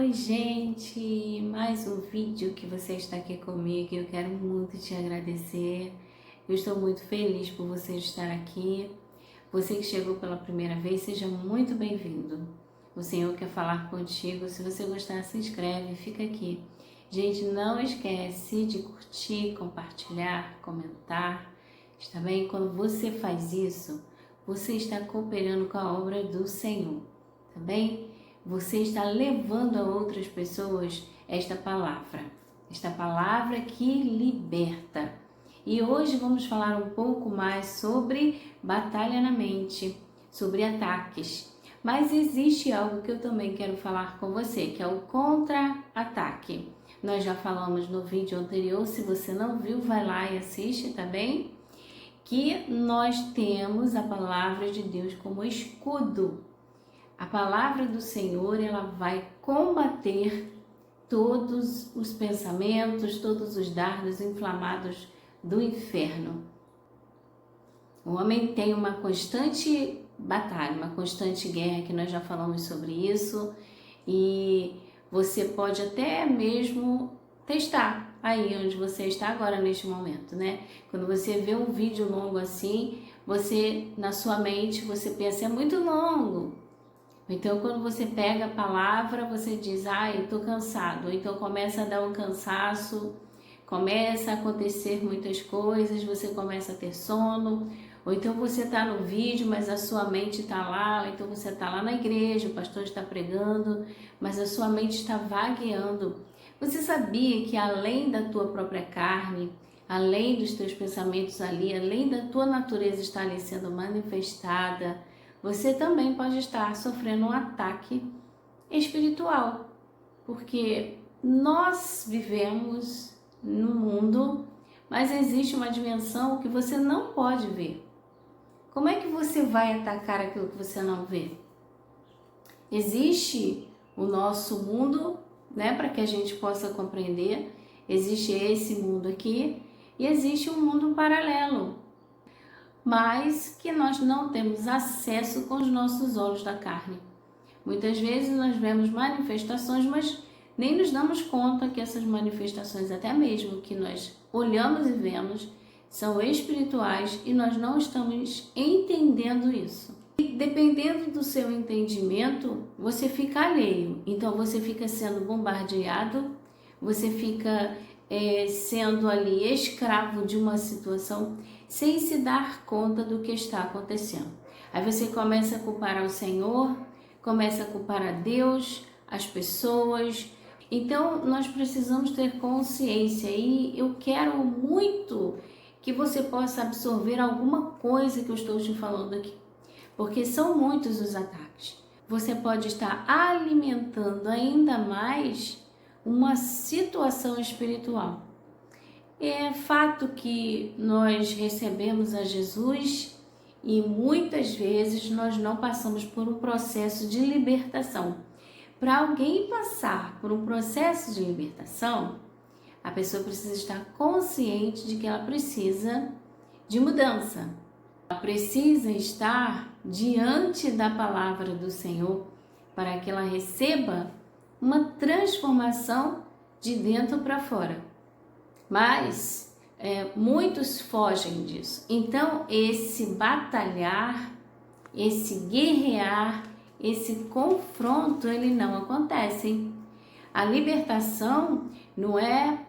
Oi, gente! Mais um vídeo que você está aqui comigo. Eu quero muito te agradecer. Eu estou muito feliz por você estar aqui. Você que chegou pela primeira vez, seja muito bem-vindo. O Senhor quer falar contigo. Se você gostar, se inscreve, fica aqui. Gente, não esquece de curtir, compartilhar, comentar. Está bem? Quando você faz isso, você está cooperando com a obra do Senhor. Tá bem? Você está levando a outras pessoas esta palavra que liberta. E hoje vamos falar um pouco mais sobre batalha na mente, sobre ataques. Mas existe algo que eu também quero falar com você, que é o contra-ataque. Nós já falamos no vídeo anterior, se você não viu, vai lá e assiste, tá bem? Que nós temos a palavra de Deus como escudo. A palavra do Senhor, ela vai combater todos os pensamentos, todos os dardos inflamados do inferno. O homem tem uma constante batalha, uma constante guerra, que nós já falamos sobre isso, e você pode até mesmo testar aí onde você está agora neste momento, né? Quando você vê um vídeo longo assim, você, na sua mente, você pensa, é muito longo. Então, quando você pega a palavra, você diz, eu tô cansado. Ou então começa a dar um cansaço, começa a acontecer muitas coisas, você começa a ter sono. Ou então você está no vídeo, mas a sua mente está lá. Ou então você está lá na igreja, o pastor está pregando, mas a sua mente está vagueando. Você sabia que além da tua própria carne, além dos teus pensamentos ali, além da tua natureza estar ali sendo manifestada, você também pode estar sofrendo um ataque espiritual, porque nós vivemos no mundo, mas existe uma dimensão que você não pode ver. Como é que você vai atacar aquilo que você não vê? Existe o nosso mundo, né, para que a gente possa compreender, existe esse mundo aqui e existe um mundo paralelo, mas que nós não temos acesso com os nossos olhos da carne. Muitas vezes nós vemos manifestações, mas nem nos damos conta que essas manifestações, até mesmo que nós olhamos e vemos, são espirituais e nós não estamos entendendo isso. E dependendo do seu entendimento, você fica alheio. Então você fica sendo bombardeado, você fica sendo ali escravo de uma situação sem se dar conta do que está acontecendo. Aí você começa a culpar o Senhor, começa a culpar a Deus, as pessoas. Então nós precisamos ter consciência e eu quero muito que você possa absorver alguma coisa que eu estou te falando aqui, porque são muitos os ataques. Você pode estar alimentando ainda mais uma situação espiritual. É fato que nós recebemos a Jesus e muitas vezes nós não passamos por um processo de libertação. Para alguém passar por um processo de libertação, a pessoa precisa estar consciente de que ela precisa de mudança. Ela precisa estar diante da palavra do Senhor para que ela receba uma transformação de dentro para fora. Mas muitos fogem disso. Então, esse batalhar, esse guerrear, esse confronto, ele não acontece. Hein? A libertação não é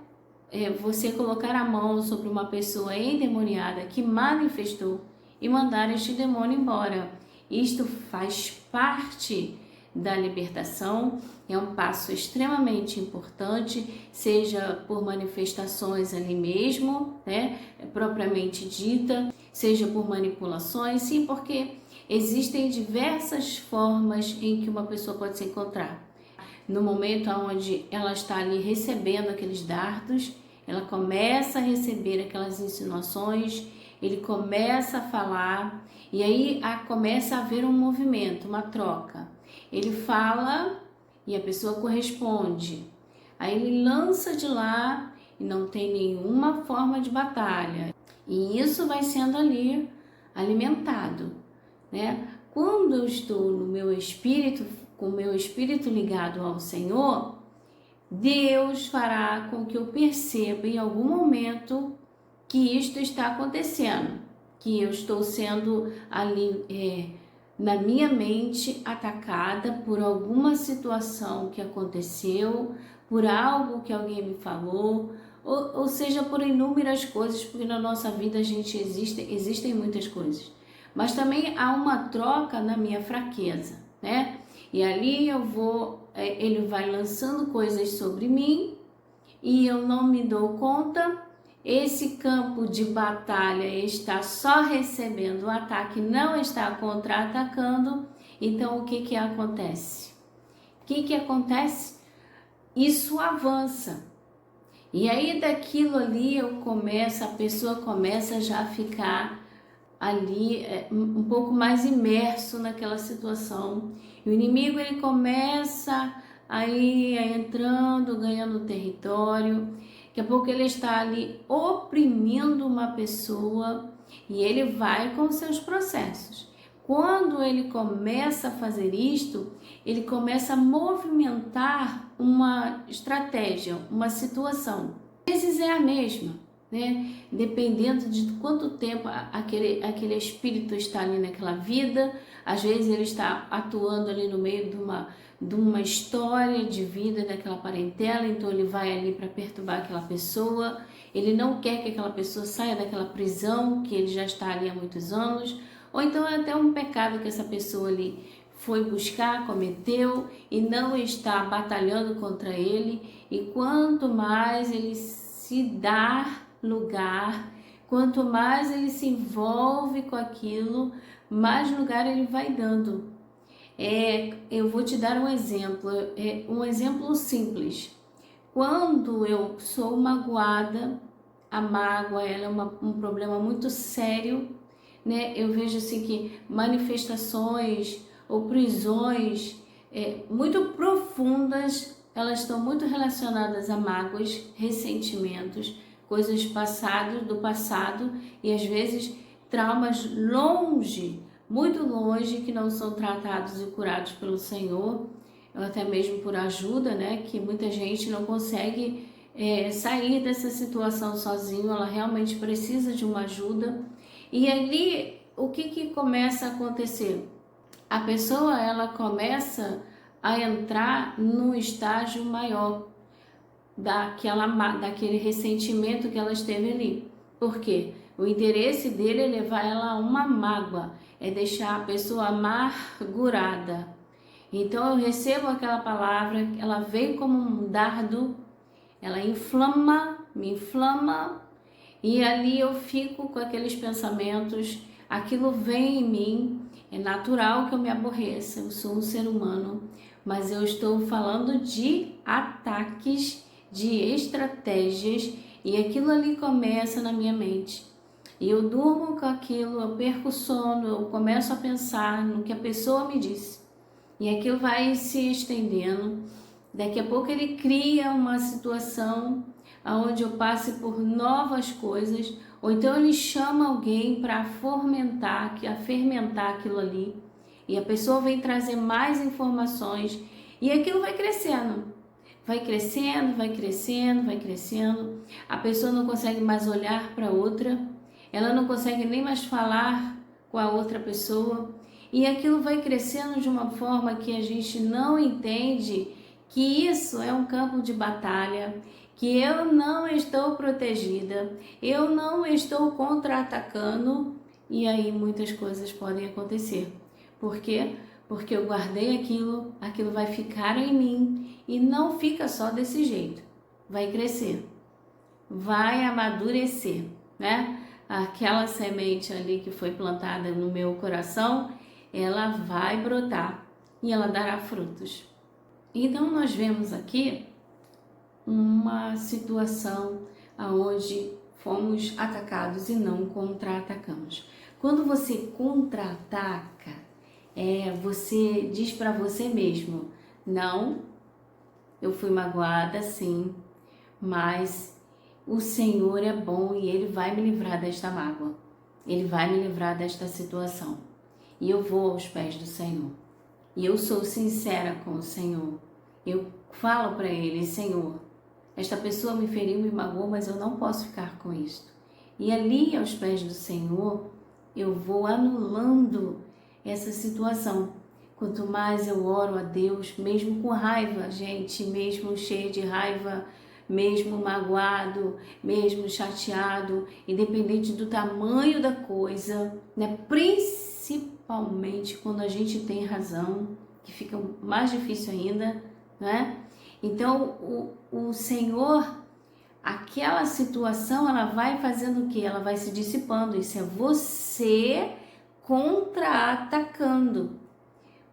você colocar a mão sobre uma pessoa endemoniada que manifestou e mandar este demônio embora. Isto faz parte da libertação, é um passo extremamente importante, seja por manifestações ali mesmo, né, propriamente dita, seja por manipulações, sim, porque existem diversas formas em que uma pessoa pode se encontrar. No momento onde ela está ali recebendo aqueles dardos, ela começa a receber aquelas insinuações, ele começa a falar, e aí começa a haver um movimento, uma troca. Ele fala e a pessoa corresponde. Aí ele lança de lá e não tem nenhuma forma de batalha. E isso vai sendo ali alimentado, né? Quando eu estou no meu espírito com o meu espírito ligado ao Senhor, Deus fará com que eu perceba em algum momento que isto está acontecendo, que eu estou sendo ali na minha mente atacada por alguma situação que aconteceu, por algo que alguém me falou, ou seja, por inúmeras coisas, porque na nossa vida existem muitas coisas. Mas também há uma troca na minha fraqueza, né? E ali ele vai lançando coisas sobre mim e eu não me dou conta. Esse campo de batalha está só recebendo o ataque, não está contra-atacando. Então o que acontece? O que acontece? Isso avança. E aí daquilo ali a pessoa começa já a ficar ali um pouco mais imerso naquela situação. E o inimigo ele começa aí entrando, ganhando território. Daqui a pouco ele está ali oprimindo uma pessoa e ele vai com seus processos. Quando ele começa a fazer isto, ele começa a movimentar uma estratégia, uma situação. Às vezes é a mesma, né? Dependendo de quanto tempo aquele espírito está ali naquela vida, às vezes ele está atuando ali no meio de uma história de vida daquela parentela, então ele vai ali para perturbar aquela pessoa, ele não quer que aquela pessoa saia daquela prisão que ele já está ali há muitos anos, ou então é até um pecado que essa pessoa ali foi buscar, cometeu e não está batalhando contra ele, e quanto mais ele se dá lugar, quanto mais ele se envolve com aquilo, mais lugar ele vai dando. Eu vou te dar um exemplo simples. Quando eu sou magoada, a mágoa ela é um problema muito sério, né? Eu vejo assim que manifestações ou prisões muito profundas, elas estão muito relacionadas a mágoas, ressentimentos, coisas do passado e às vezes traumas muito longe, que não são tratados e curados pelo Senhor, ou até mesmo por ajuda, né? Que muita gente não consegue sair dessa situação sozinho, ela realmente precisa de uma ajuda. E ali, o que começa a acontecer? A pessoa, ela começa a entrar num estágio maior daquele ressentimento que ela esteve ali. Por quê? O interesse dele é levar ela a uma mágoa, é deixar a pessoa amargurada. Então eu recebo aquela palavra, ela vem como um dardo, ela me inflama, e ali eu fico com aqueles pensamentos, aquilo vem em mim, é natural que eu me aborreça, eu sou um ser humano, mas eu estou falando de ataques, de estratégias, e aquilo ali começa na minha mente. E eu durmo com aquilo, eu perco o sono, eu começo a pensar no que a pessoa me disse. E aquilo vai se estendendo. Daqui a pouco ele cria uma situação onde eu passe por novas coisas, ou então ele chama alguém para fermentar aquilo ali, e a pessoa vem trazer mais informações, e aquilo vai crescendo. Vai crescendo, vai crescendo, vai crescendo. A pessoa não consegue mais olhar para outra, ela não consegue nem mais falar com a outra pessoa, e aquilo vai crescendo de uma forma que a gente não entende que isso é um campo de batalha, que eu não estou protegida, eu não estou contra-atacando, e aí muitas coisas podem acontecer. Por quê? Porque eu guardei aquilo vai ficar em mim, e não fica só desse jeito, vai crescer, vai amadurecer, né? Aquela semente ali que foi plantada no meu coração, ela vai brotar e ela dará frutos. Então nós vemos aqui uma situação onde fomos atacados e não contra-atacamos. Quando você contra-ataca, você diz para você mesmo: não, eu fui magoada sim, mas o Senhor é bom e Ele vai me livrar desta mágoa, Ele vai me livrar desta situação, e eu vou aos pés do Senhor. E eu sou sincera com o Senhor. Eu falo para Ele: Senhor, esta pessoa me feriu, me magoou, mas eu não posso ficar com isto. E ali, aos pés do Senhor, eu vou anulando essa situação. Quanto mais eu oro a Deus, mesmo com raiva, gente, mesmo cheio de raiva, mesmo magoado, mesmo chateado, independente do tamanho da coisa, né? Principalmente quando a gente tem razão, que fica mais difícil ainda, né? Então, o Senhor, aquela situação, ela vai fazendo o quê? Ela vai se dissipando. Isso é você contra-atacando.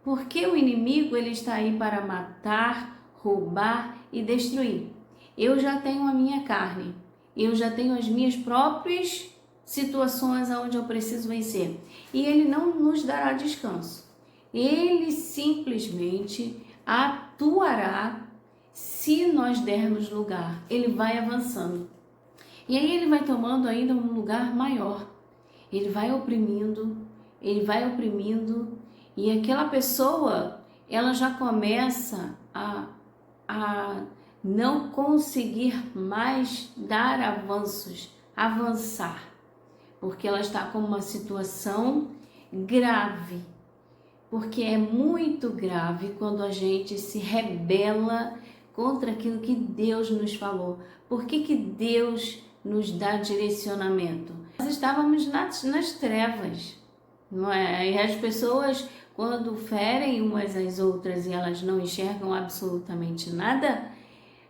Porque o inimigo, ele está aí para matar, roubar e destruir. Eu já tenho a minha carne, eu já tenho as minhas próprias situações onde eu preciso vencer. E ele não nos dará descanso. Ele simplesmente atuará se nós dermos lugar. Ele vai avançando. E aí ele vai tomando ainda um lugar maior. Ele vai oprimindo, e aquela pessoa, ela já começa a não conseguir mais dar avançar, porque ela está com uma situação grave, porque é muito grave quando a gente se rebela contra aquilo que Deus nos falou. Por que Deus nos dá direcionamento? Nós estávamos nas trevas, não é? E as pessoas, quando ferem umas às outras e elas não enxergam absolutamente nada,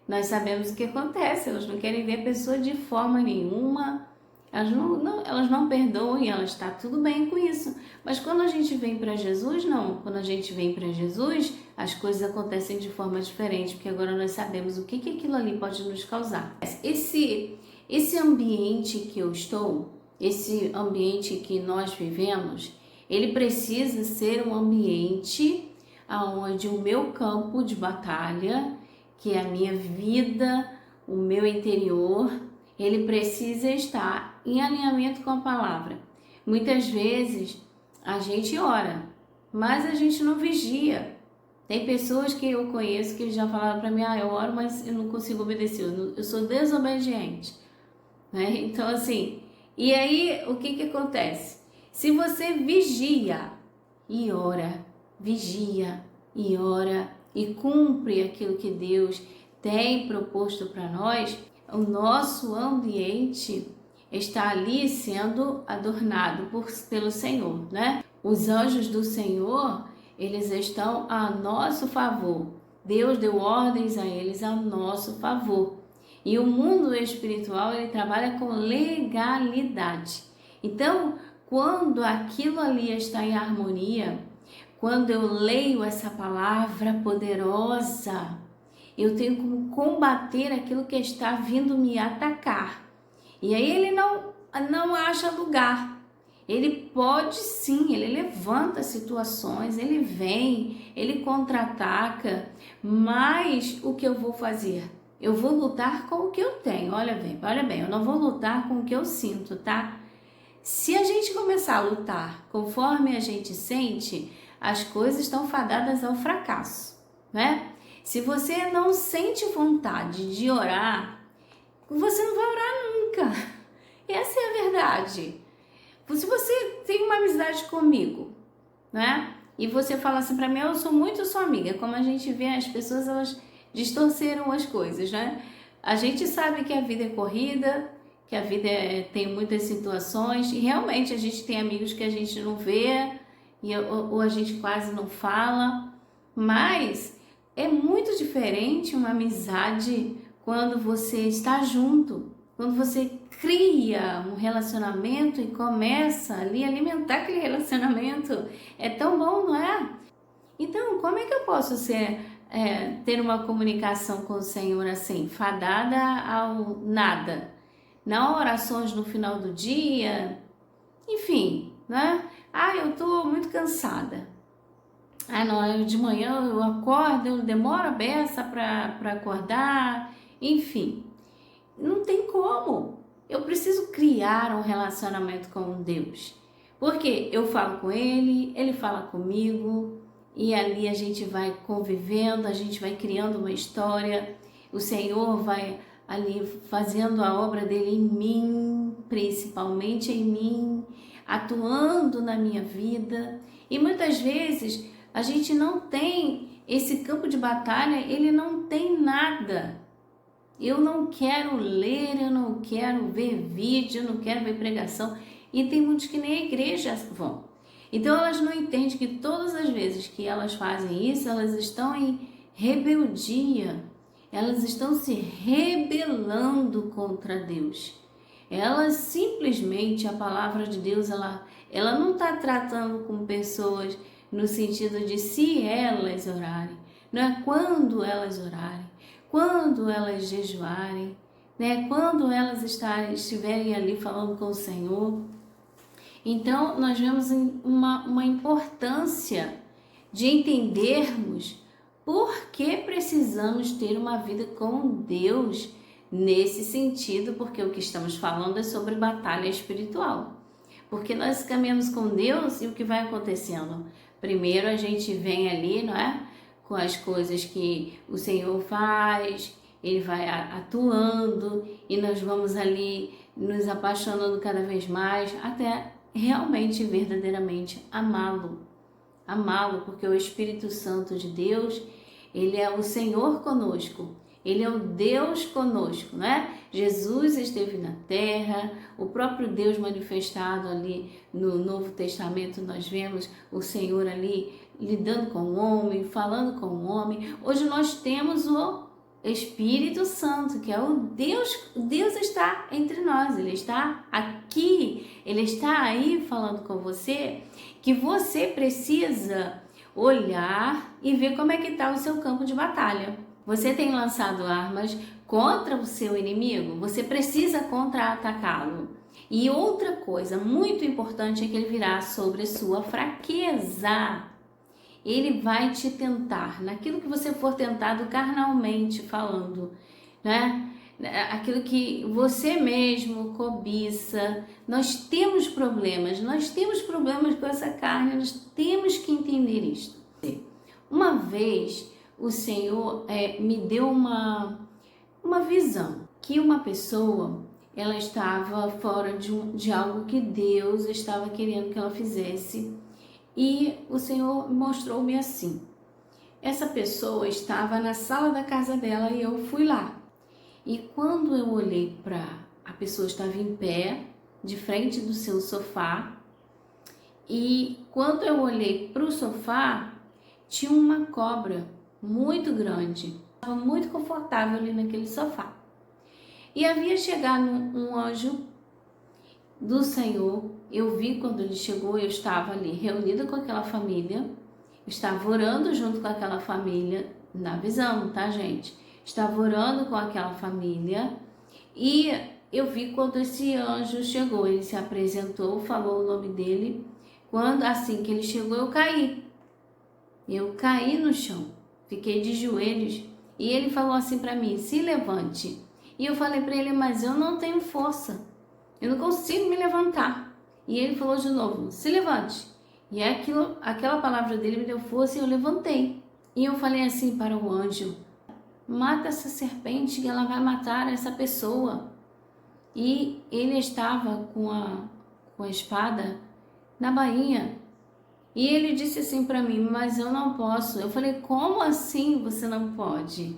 nós sabemos o que acontece. Elas não querem ver a pessoa de forma nenhuma, elas não perdoam e elas está tudo bem com isso. Mas quando a gente vem para Jesus, não. Quando a gente vem para Jesus, as coisas acontecem de forma diferente, porque agora nós sabemos o que aquilo ali pode nos causar. Esse ambiente que eu estou, esse ambiente que nós vivemos, ele precisa ser um ambiente onde o meu campo de batalha, que é a minha vida, o meu interior, ele precisa estar em alinhamento com a palavra. Muitas vezes a gente ora, mas a gente não vigia. Tem pessoas que eu conheço que já falaram para mim: eu oro, mas eu não consigo obedecer, eu sou desobediente, né? Então assim, e aí o que acontece? Se você vigia e ora e cumpre aquilo que Deus tem proposto para nós, o nosso ambiente está ali sendo adornado pelo Senhor, né? Os anjos do Senhor, eles estão a nosso favor. Deus deu ordens a eles a nosso favor. E o mundo espiritual, ele trabalha com legalidade. Então, quando aquilo ali está em harmonia, quando eu leio essa palavra poderosa, eu tenho como combater aquilo que está vindo me atacar. E aí ele não acha lugar. Ele pode sim, ele levanta situações, ele vem, ele contra-ataca, mas o que eu vou fazer? Eu vou lutar com o que eu tenho. Olha bem, eu não vou lutar com o que eu sinto, tá? Se a gente começar a lutar conforme a gente sente, as coisas estão fadadas ao fracasso, né? Se você não sente vontade de orar, você não vai orar nunca. Essa é a verdade. Se você tem uma amizade comigo, né? E você fala assim para mim: eu sou muito sua amiga. Como a gente vê, as pessoas, elas distorceram as coisas, né? A gente sabe que a vida é corrida, que a vida tem muitas situações, e realmente a gente tem amigos que a gente não vê, ou a gente quase não fala, mas é muito diferente uma amizade quando você está junto, quando você cria um relacionamento e começa ali a alimentar aquele relacionamento. É tão bom, não é? Então, como é que eu posso ter uma comunicação com o Senhor assim, fadada ao nada? Não orações no final do dia, enfim, né? Eu tô muito cansada. Não, de manhã eu acordo, eu demoro a beça para acordar, enfim. Não tem como. Eu preciso criar um relacionamento com Deus. Porque eu falo com Ele, Ele fala comigo, e ali a gente vai convivendo, a gente vai criando uma história, o Senhor vai ali fazendo a obra dele em mim, principalmente em mim, atuando na minha vida. E muitas vezes a gente não tem esse campo de batalha, ele não tem nada. Eu não quero ler, eu não quero ver vídeo, eu não quero ver pregação. E tem muitos que nem a igreja vão. Então elas não entendem que todas as vezes que elas fazem isso, elas estão em rebeldia. Elas estão se rebelando contra Deus. Elas simplesmente, a palavra de Deus, ela não está tratando com pessoas no sentido de se elas orarem. Não é quando elas orarem, quando elas jejuarem, né? Quando elas estiverem ali falando com o Senhor. Então, nós vemos uma importância de entendermos por que precisamos ter uma vida com Deus nesse sentido, porque o que estamos falando é sobre batalha espiritual. Porque nós caminhamos com Deus e o que vai acontecendo? Primeiro a gente vem ali, não é? Com as coisas que o Senhor faz, Ele vai atuando e nós vamos ali nos apaixonando cada vez mais até realmente, verdadeiramente amá-lo. Amá-lo, porque o Espírito Santo de Deus, Ele é o Senhor conosco. Ele é o Deus conosco, né? Jesus esteve na terra, o próprio Deus manifestado ali no Novo Testamento, nós vemos o Senhor ali lidando com o homem, falando com o homem. Hoje nós temos o Espírito Santo, que é o Deus está entre nós, Ele está aqui, Ele está aí falando com você, que você precisa olhar e ver como é que está o seu campo de batalha. Você tem lançado armas contra o seu inimigo? Você precisa contra-atacá-lo. E outra coisa muito importante é que ele virá sobre sua fraqueza. Ele vai te tentar naquilo que você for tentado carnalmente falando, né? Aquilo que você mesmo cobiça. Nós temos problemas com essa carne, nós temos que entender isto. Uma vez o Senhor me deu uma visão que uma pessoa ela estava fora de algo que Deus estava querendo que ela fizesse, e o Senhor mostrou-me assim: essa pessoa estava na sala da casa dela e eu fui lá, e quando eu olhei para a pessoa, estava em pé de frente do seu sofá, e quando eu olhei para o sofá tinha uma cobra muito grande, estava muito confortável ali naquele sofá. E havia chegado um anjo do Senhor. Eu vi quando ele chegou, eu estava ali reunida com aquela família, estava orando junto com aquela família, na visão, tá, gente? Estava orando com aquela família e eu vi quando esse anjo chegou, ele se apresentou, falou o nome dele. Quando assim que ele chegou, eu caí no chão. Fiquei de joelhos e ele falou assim para mim: se levante. E eu falei para ele: mas eu não tenho força, eu não consigo me levantar. E ele falou de novo: se levante. E aquela palavra dele me deu força e eu levantei. E eu falei assim para o anjo: mata essa serpente, que ela vai matar essa pessoa. E ele estava com a espada na bainha. E ele disse assim para mim: mas eu não posso. Eu falei: como assim você não pode?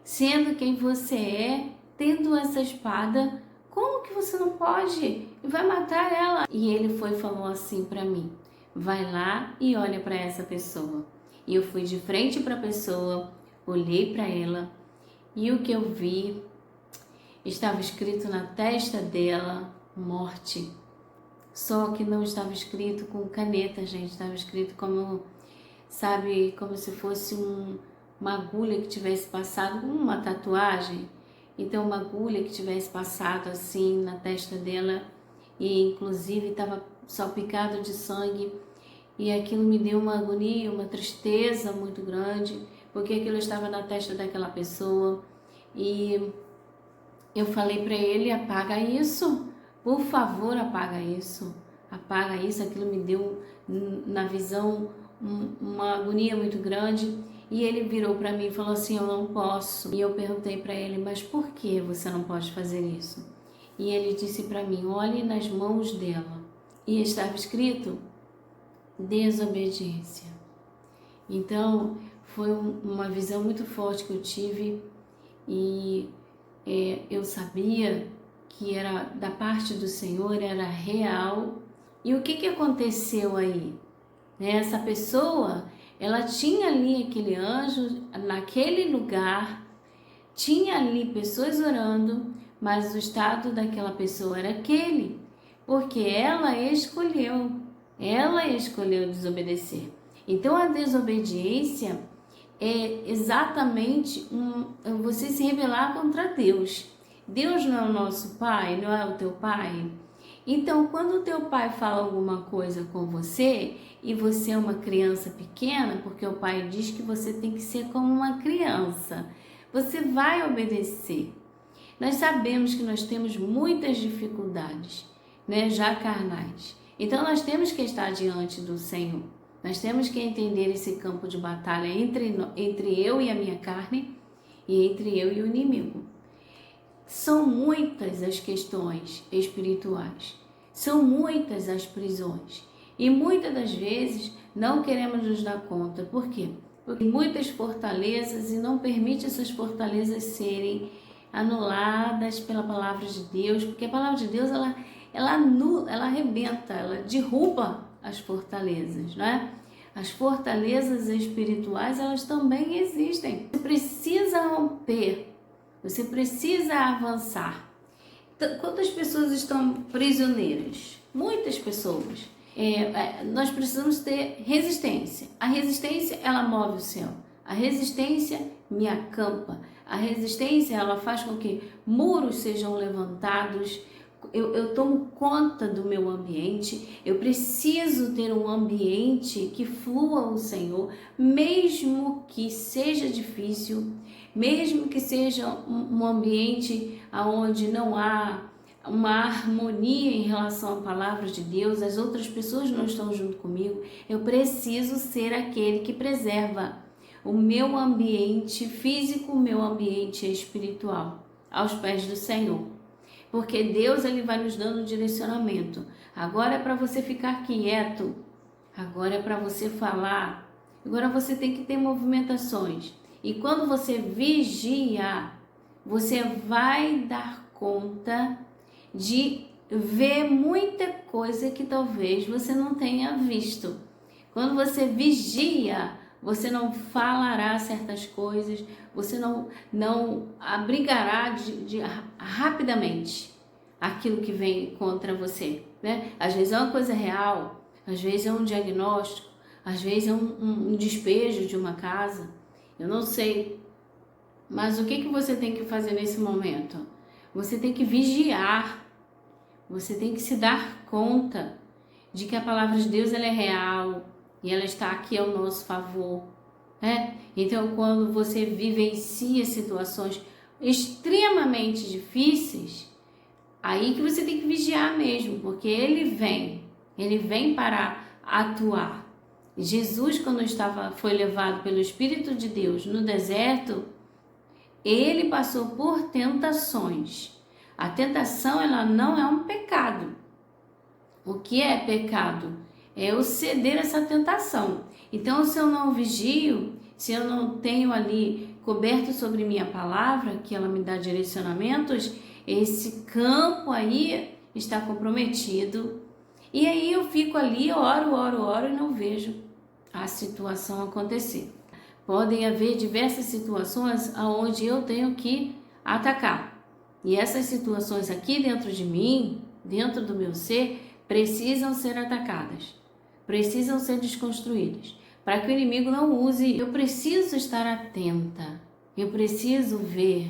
Sendo quem você é, tendo essa espada, como que você não pode? Vai matar ela. E ele falou assim para mim: vai lá e olha para essa pessoa. E eu fui de frente para a pessoa, olhei para ela, e o que eu vi, estava escrito na testa dela: morte. Só que não estava escrito com caneta, gente, estava escrito como, sabe, como se fosse uma agulha que tivesse passado, uma tatuagem. Então, uma agulha que tivesse passado assim na testa dela, e inclusive estava salpicado de sangue. E aquilo me deu uma agonia, uma tristeza muito grande, porque aquilo estava na testa daquela pessoa. E eu falei para ele: apaga isso, por favor, apaga isso, aquilo me deu na visão uma agonia muito grande, e ele virou para mim e falou assim: eu não posso. E eu perguntei para ele: mas por que você não pode fazer isso? E ele disse para mim: olhe nas mãos dela. E estava escrito desobediência. Então foi uma visão muito forte que eu tive, e eu sabia que era da parte do Senhor, era real. E o que aconteceu aí? Essa pessoa, ela tinha ali aquele anjo, naquele lugar, tinha ali pessoas orando, mas o estado daquela pessoa era aquele, porque ela escolheu desobedecer. Então a desobediência é exatamente você se rebelar contra Deus. Deus não é o nosso pai, não é o teu pai. Então, quando o teu pai fala alguma coisa com você e você é uma criança pequena, porque o pai diz que você tem que ser como uma criança, você vai obedecer. Nós sabemos que nós temos muitas dificuldades, né, já carnais. Então, nós temos que estar diante do Senhor. Nós temos que entender esse campo de batalha entre eu e a minha carne e entre eu e o inimigo. São muitas as questões espirituais, são muitas as prisões, e muitas das vezes não queremos nos dar conta. Por quê? Porque muitas fortalezas, e não permite essas fortalezas serem anuladas pela palavra de Deus, porque a palavra de Deus ela anula, ela arrebenta, ela derruba as fortalezas, não é? As fortalezas espirituais, elas também existem. Você precisa romper. Você precisa avançar. Quantas pessoas estão prisioneiras? Muitas pessoas. Nós precisamos ter resistência. A resistência, ela move o céu. A resistência me acampa. A resistência, ela faz com que muros sejam levantados. Eu tomo conta do meu ambiente. Eu preciso ter um ambiente que flua o Senhor, mesmo que seja difícil, mesmo que seja um ambiente onde não há uma harmonia em relação à palavra de Deus, as outras pessoas não estão junto comigo, eu preciso ser aquele que preserva o meu ambiente físico, o meu ambiente espiritual, aos pés do Senhor. Porque Deus, ele vai nos dando direcionamento. Agora é para você ficar quieto, agora é para você falar, agora você tem que ter movimentações. E quando você vigia, você vai dar conta de ver muita coisa que talvez você não tenha visto. Quando você vigia, você não falará certas coisas, você não abrigará rapidamente aquilo que vem contra você, né? Às vezes é uma coisa real, às vezes é um diagnóstico, às vezes é um despejo de uma casa. Eu não sei, mas o que você tem que fazer nesse momento? Você tem que vigiar, você tem que se dar conta de que a palavra de Deus, ela é real e ela está aqui ao nosso favor, né? Então, quando você vivencia situações extremamente difíceis, aí que você tem que vigiar mesmo, porque ele vem para atuar. Jesus, quando foi levado pelo Espírito de Deus no deserto, ele passou por tentações. A tentação, ela não é um pecado. O que é pecado? É eu ceder essa tentação. Então, se eu não vigio, se eu não tenho ali coberto sobre minha palavra, que ela me dá direcionamentos, esse campo aí está comprometido. E aí eu fico ali, oro e não vejo a situação acontecer. Podem haver diversas situações onde eu tenho que atacar. E essas situações aqui dentro de mim, dentro do meu ser, precisam ser atacadas, precisam ser desconstruídas, para que o inimigo não use. Eu preciso estar atenta, eu preciso ver,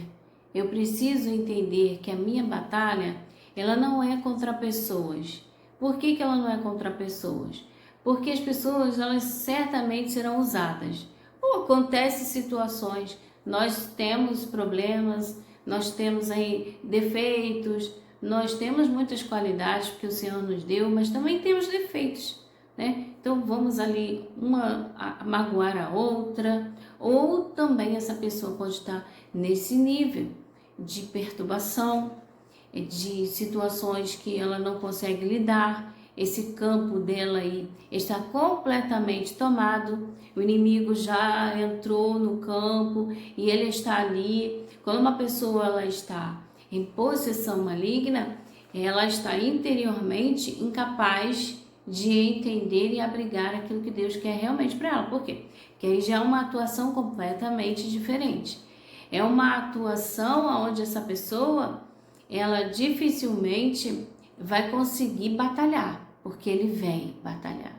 eu preciso entender que a minha batalha, ela não é contra pessoas. Por que ela não é contra pessoas? Porque as pessoas, elas certamente serão usadas. Ou acontecem situações, nós temos problemas, nós temos aí defeitos, nós temos muitas qualidades que o Senhor nos deu, mas também temos defeitos, né? Então vamos ali uma a magoar a outra, ou também essa pessoa pode estar nesse nível de perturbação, de situações que ela não consegue lidar. Esse campo dela aí está completamente tomado, o inimigo já entrou no campo e ele está ali. Quando uma pessoa ela está em possessão maligna, ela está interiormente incapaz de entender e abrigar aquilo que Deus quer realmente para ela. Por quê? Porque aí já é uma atuação completamente diferente. É uma atuação onde essa pessoa, ela dificilmente vai conseguir batalhar, porque ele vem batalhar.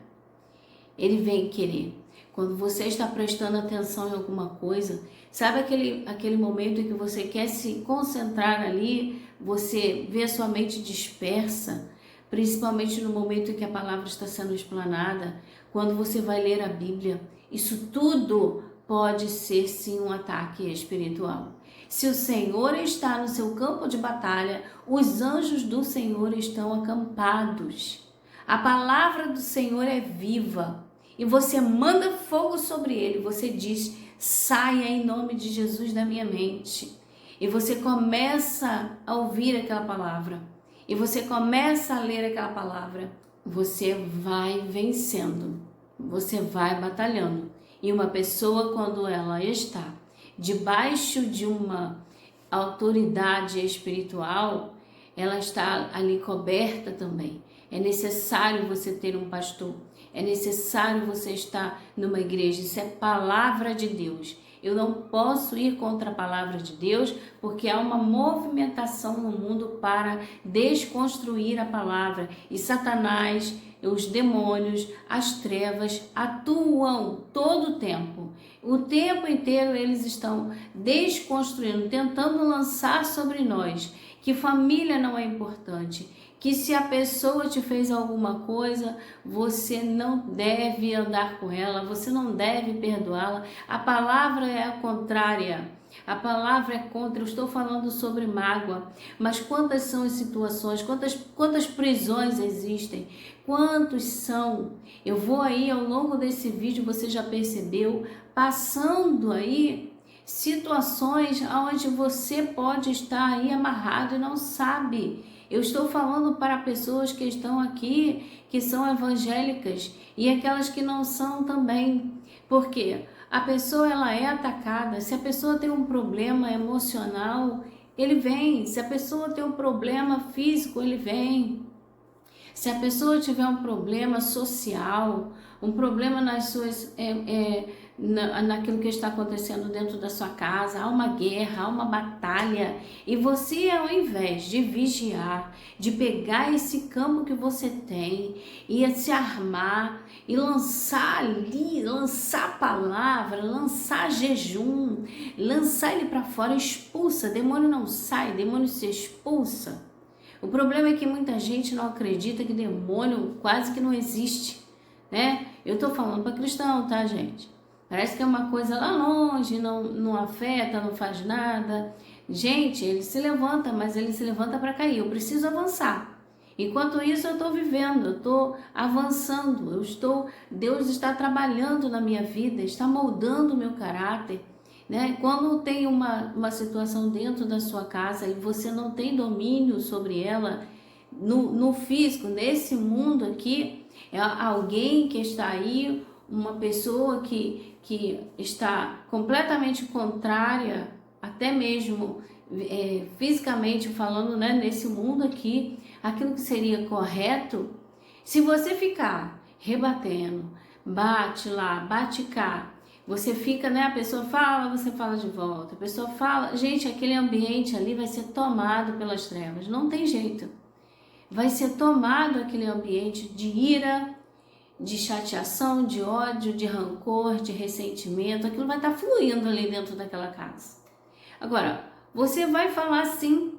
Ele vem querer. Quando você está prestando atenção em alguma coisa, sabe aquele momento em que você quer se concentrar ali, você vê a sua mente dispersa, principalmente no momento em que a palavra está sendo explanada, quando você vai ler a Bíblia, isso tudo pode ser sim um ataque espiritual. Se o Senhor está no seu campo de batalha, os anjos do Senhor estão acampados. A palavra do Senhor é viva e você manda fogo sobre ele. Você diz: saia em nome de Jesus da minha mente. E você começa a ouvir aquela palavra. E você começa a ler aquela palavra. Você vai vencendo. Você vai batalhando. E uma pessoa, quando ela está debaixo de uma autoridade espiritual, ela está ali coberta também. É necessário você ter um pastor. É necessário você estar numa igreja. Isso é palavra de Deus. Eu não posso ir contra a palavra de Deus, porque há uma movimentação no mundo para desconstruir a palavra. E Satanás, os demônios, as trevas atuam todo o tempo. O tempo inteiro eles estão desconstruindo, tentando lançar sobre nós que família não é importante, que se a pessoa te fez alguma coisa, você não deve andar com ela, você não deve perdoá-la. A palavra é a contrária. A palavra é contra. Eu estou falando sobre mágoa, mas quantas são as situações, quantas prisões existem, quantos são? Eu vou aí ao longo desse vídeo, você já percebeu, passando aí situações onde você pode estar aí amarrado e não sabe. Eu estou falando para pessoas que estão aqui, que são evangélicas e aquelas que não são também. Por quê? A pessoa ela é atacada. Se a pessoa tem um problema emocional, ele vem. Se a pessoa tem um problema físico, ele vem. Se a pessoa tiver um problema social, um problema nas suas, naquilo que está acontecendo dentro da sua casa, há uma guerra, há uma batalha, e você, ao invés de vigiar, de pegar esse campo que você tem e se armar e lançar ali, lançar a palavra, lançar jejum, lançar ele para fora, expulsa, demônio não sai, demônio se expulsa. O problema é que muita gente não acredita que demônio quase que não existe, né? Eu tô falando para cristão, tá, gente? Parece que é uma coisa lá longe, não afeta, não faz nada. Gente, ele se levanta, mas ele se levanta para cair. Eu preciso avançar. Enquanto isso, eu estou vivendo, eu estou avançando, Deus está trabalhando na minha vida, está moldando o meu caráter. Né? Quando tem uma situação dentro da sua casa e você não tem domínio sobre ela, no físico, nesse mundo aqui, é alguém que está aí, uma pessoa que está completamente contrária, até mesmo fisicamente falando, né, nesse mundo aqui, aquilo que seria correto, se você ficar rebatendo, bate lá, bate cá, você fica, né? A pessoa fala, você fala de volta. A pessoa fala, gente, aquele ambiente ali vai ser tomado pelas trevas. Não tem jeito. Vai ser tomado aquele ambiente de ira, de chateação, de ódio, de rancor, de ressentimento. Aquilo vai estar fluindo ali dentro daquela casa. Agora, você vai falar sim,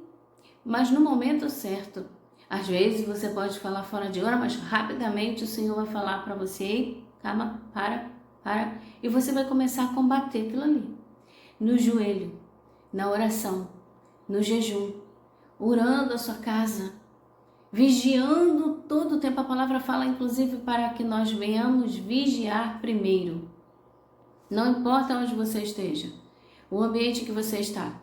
mas no momento certo. Às vezes você pode falar fora de hora, mas rapidamente o Senhor vai falar para você: ei, calma, para. E você vai começar a combater aquilo ali. No joelho, na oração, no jejum, orando a sua casa, vigiando todo o tempo. A palavra fala, inclusive, para que nós venhamos vigiar primeiro. Não importa onde você esteja, o ambiente que você está.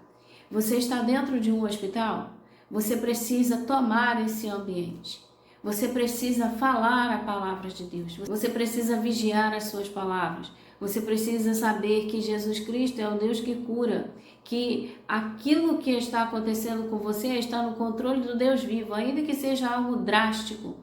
Você está dentro de um hospital? Você precisa tomar esse ambiente. Você precisa falar a palavra de Deus. Você precisa vigiar as suas palavras. Você precisa saber que Jesus Cristo é o Deus que cura, que aquilo que está acontecendo com você está no controle do Deus vivo, ainda que seja algo drástico,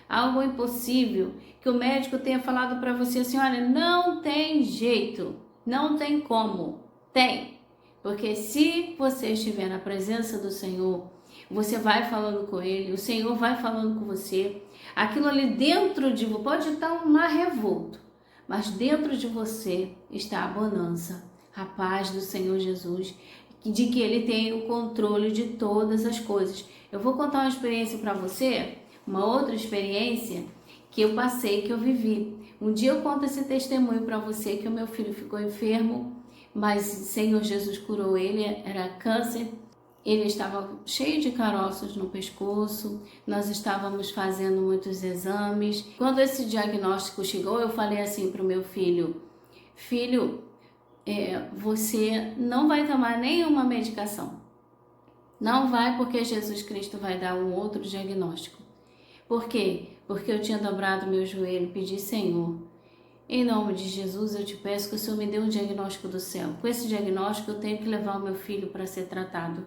algo impossível, que o médico tenha falado para você assim, olha, não tem jeito, não tem como. Tem, porque se você estiver na presença do Senhor, você vai falando com Ele, o Senhor vai falando com você, aquilo ali dentro de você, pode estar um mar revolto, mas dentro de você está a bonança, a paz do Senhor Jesus, de que Ele tem o controle de todas as coisas. Eu vou contar uma experiência para você, uma outra experiência que eu passei, que eu vivi. Um dia eu conto esse testemunho para você, que o meu filho ficou enfermo, mas o Senhor Jesus curou ele, era câncer. Ele estava cheio de caroços no pescoço, nós estávamos fazendo muitos exames. Quando esse diagnóstico chegou, eu falei assim para o meu filho, filho, você não vai tomar nenhuma medicação. Não vai, porque Jesus Cristo vai dar um outro diagnóstico. Por quê? Porque eu tinha dobrado meu joelho e pedi, Senhor, em nome de Jesus, eu te peço que o Senhor me dê um diagnóstico do céu. Com esse diagnóstico, eu tenho que levar o meu filho para ser tratado.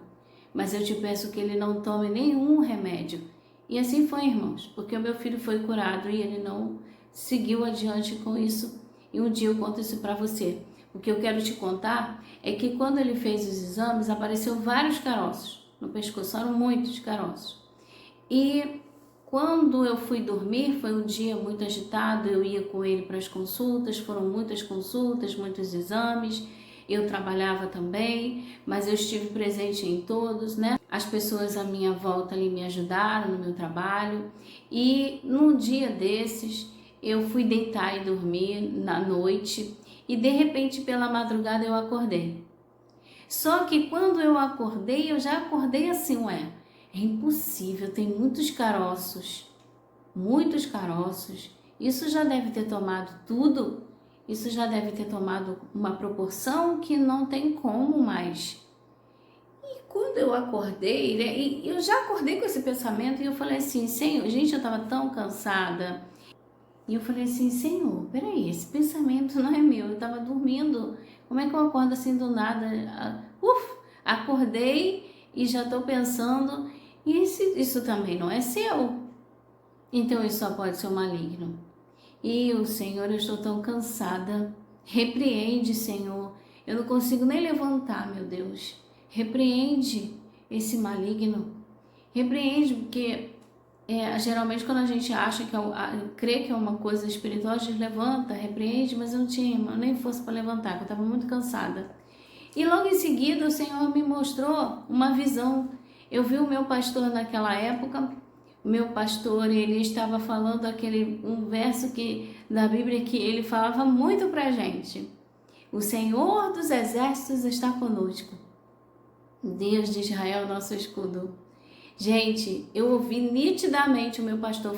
Mas eu te peço que ele não tome nenhum remédio. E assim foi, irmãos, porque o meu filho foi curado e ele não seguiu adiante com isso. E um dia eu conto isso para você. O que eu quero te contar é que quando ele fez os exames, apareceu vários caroços no pescoço, eram muitos caroços. E quando eu fui dormir, foi um dia muito agitado, eu ia com ele para as consultas, foram muitas consultas, muitos exames. Eu trabalhava também, mas eu estive presente em todos, né? As pessoas à minha volta ali me ajudaram no meu trabalho. E num dia desses, eu fui deitar e dormir na noite e de repente pela madrugada eu acordei. Só que quando eu acordei, eu já acordei assim, é impossível, tem muitos caroços, isso já deve ter tomado tudo. Isso já deve ter tomado uma proporção que não tem como mais. E quando eu acordei, né, e eu já acordei com esse pensamento e eu falei assim, Senhor, gente, eu estava tão cansada. E eu falei assim, Senhor, peraí, esse pensamento não é meu, eu estava dormindo. Como é que eu acordo assim do nada? Acordei e já estou pensando, e isso também não é seu. Então isso só pode ser o maligno. E o Senhor, eu estou tão cansada. Repreende, Senhor. Eu não consigo nem levantar, meu Deus. Repreende esse maligno. Repreende, porque geralmente quando a gente acha que crê que é uma coisa espiritual, a gente levanta, repreende, mas eu não tinha nem força para levantar, porque eu estava muito cansada. E logo em seguida o Senhor me mostrou uma visão. Eu vi o meu pastor naquela época. O meu pastor, ele estava falando um verso da Bíblia que ele falava muito pra gente. O Senhor dos exércitos está conosco. Deus de Israel, nosso escudo. Gente, eu ouvi nitidamente o meu pastor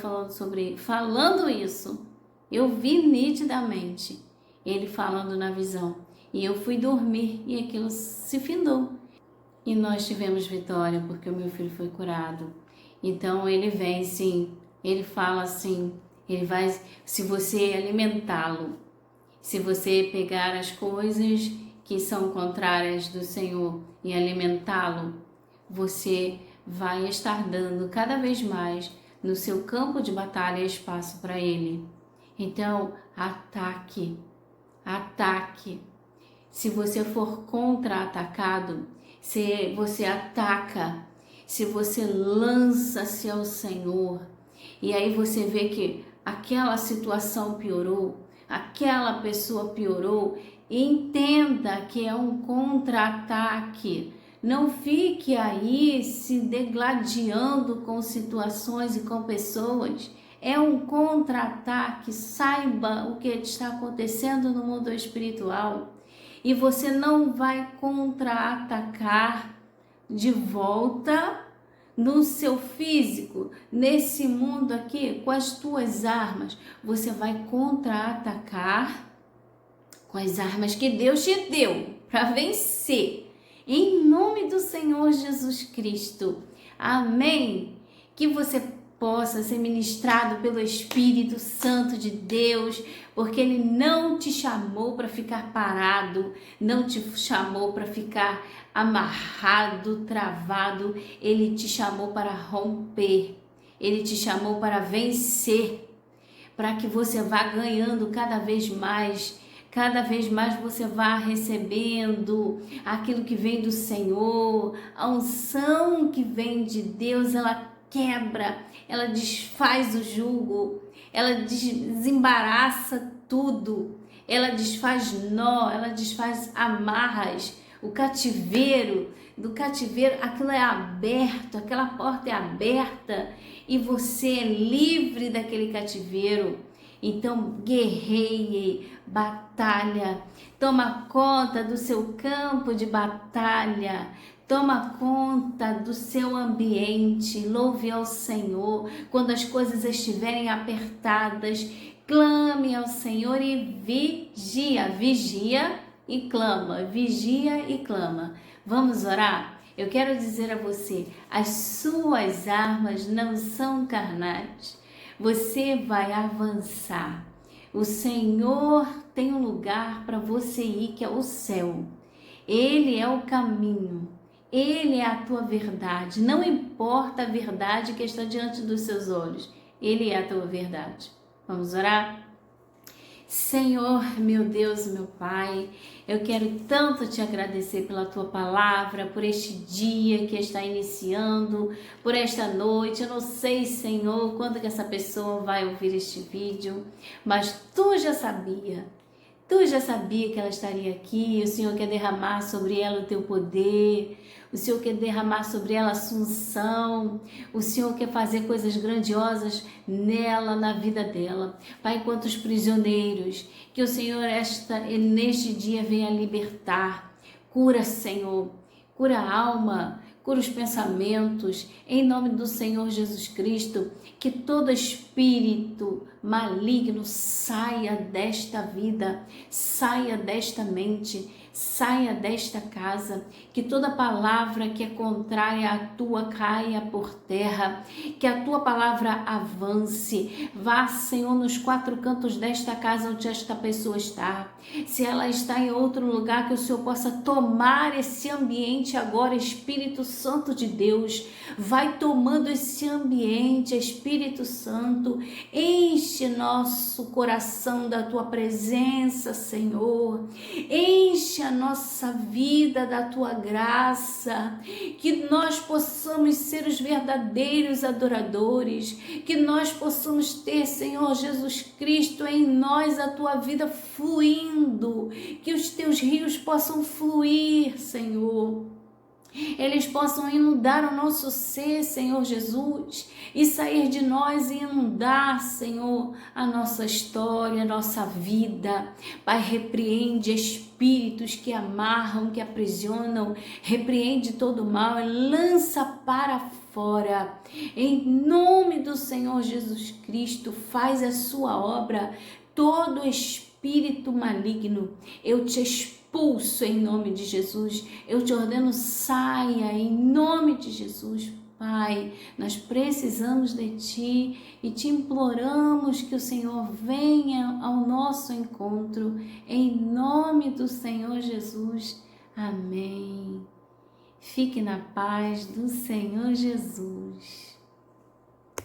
falando isso. Eu vi nitidamente ele falando na visão. E eu fui dormir e aquilo se findou. E nós tivemos vitória porque o meu filho foi curado. Então ele vem sim, ele fala assim, ele vai, se você alimentá-lo, se você pegar as coisas que são contrárias do Senhor e alimentá-lo, você vai estar dando cada vez mais no seu campo de batalha espaço para ele. Então, ataque. Se você for contra-atacado, se você ataca, se você lança-se ao Senhor, e aí você vê que aquela situação piorou, aquela pessoa piorou, entenda que é um contra-ataque. Não fique aí se degladiando com situações e com pessoas. É um contra-ataque. Saiba o que está acontecendo no mundo espiritual. E você não vai contra-atacar de volta no seu físico, nesse mundo aqui, com as tuas armas, você vai contra-atacar com as armas que Deus te deu para vencer. Em nome do Senhor Jesus Cristo. Amém? Que você possa ser ministrado pelo Espírito Santo de Deus, porque Ele não te chamou para ficar parado, não te chamou para ficar amarrado, travado. Ele te chamou para romper, Ele te chamou para vencer, para que você vá ganhando cada vez mais você vai recebendo aquilo que vem do Senhor, a unção que vem de Deus, ela quebra, ela desfaz o jugo, ela desembaraça tudo, ela desfaz nó, ela desfaz amarras, o cativeiro, do cativeiro aquilo é aberto, aquela porta é aberta e você é livre daquele cativeiro. Então guerreie, batalha, toma conta do seu campo de batalha, toma conta do seu ambiente, louve ao Senhor. Quando as coisas estiverem apertadas, clame ao Senhor e vigia e clama, vigia e clama. Vamos orar? Eu quero dizer a você, as suas armas não são carnais. Você vai avançar. O Senhor tem um lugar para você ir, que é o céu. Ele é o caminho. Ele é a tua verdade. Não importa a verdade que está diante dos seus olhos. Ele é a tua verdade. Vamos orar? Senhor, meu Deus, meu Pai, eu quero tanto te agradecer pela tua palavra, por este dia que está iniciando, por esta noite. Eu não sei, Senhor, quando que essa pessoa vai ouvir este vídeo, mas tu já sabia que ela estaria aqui. O Senhor quer derramar sobre ela o teu poder, o Senhor quer derramar sobre ela a assunção, o Senhor quer fazer coisas grandiosas nela, na vida dela. Pai, quantos prisioneiros, que o Senhor neste dia venha libertar. Cura, Senhor, cura a alma, cura os pensamentos, em nome do Senhor Jesus Cristo, que todo espírito maligno saia desta vida, saia desta mente, saia desta casa, que toda palavra que é contrária à tua caia por terra, que a tua palavra avance, vá, Senhor, nos quatro cantos desta casa onde esta pessoa está. Se ela está em outro lugar, que o Senhor possa tomar esse ambiente agora. Espírito Santo de Deus, vai tomando esse ambiente, Espírito Santo, enche nosso coração da tua presença, Senhor, enche a nossa vida da tua graça, que nós possamos ser os verdadeiros adoradores, que nós possamos ter, Senhor Jesus Cristo, em nós a tua vida fluindo, que os teus rios possam fluir, Senhor. Eles possam inundar o nosso ser, Senhor Jesus, e sair de nós e inundar, Senhor, a nossa história, a nossa vida. Pai, repreende espíritos que amarram, que aprisionam, repreende todo o mal e lança para fora. Em nome do Senhor Jesus Cristo, faz a sua obra. Todo espírito maligno, eu te expulso em nome de Jesus. Eu te ordeno, saia em nome de Jesus. Pai, nós precisamos de Ti e te imploramos que o Senhor venha ao nosso encontro, em nome do Senhor Jesus. Amém. Fique na paz do Senhor Jesus.